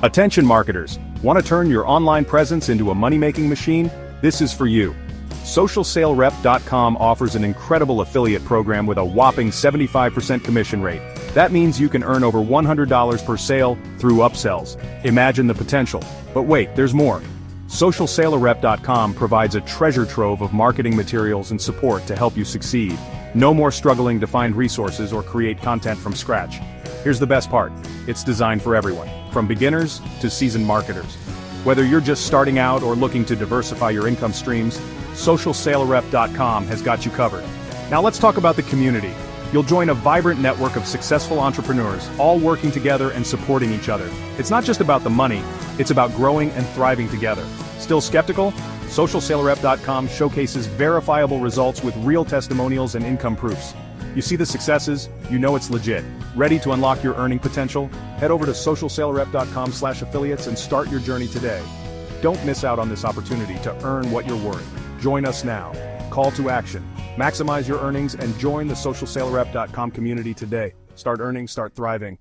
Attention marketers, want to turn your online presence into a money-making machine? This is for you. SocialSaleRep.com offers an incredible affiliate program with a whopping 75% commission rate. That means you can earn over $100 per sale through upsells. Imagine the potential. But wait, there's more. SocialSaleRep.com provides a treasure trove of marketing materials and support to help you succeed. No more struggling to find resources or create content from scratch. Here's the best part. It's designed for everyone, from beginners to seasoned marketers. Whether you're just starting out or looking to diversify your income streams, SocialSaleRep.com has got you covered. Now let's talk about the community. You'll join a vibrant network of successful entrepreneurs, all working together and supporting each other. It's not just about the money, it's about growing and thriving together. Still skeptical? SocialSaleRep.com showcases verifiable results with real testimonials and income proofs. You see the successes, you know it's legit. Ready to unlock your earning potential? Head over to SocialSaleRep.com/affiliates and start your journey today. Don't miss out on this opportunity to earn what you're worth. Join us now. Call to action. Maximize your earnings and join the SocialSaleRep.com community today. Start earning, start thriving.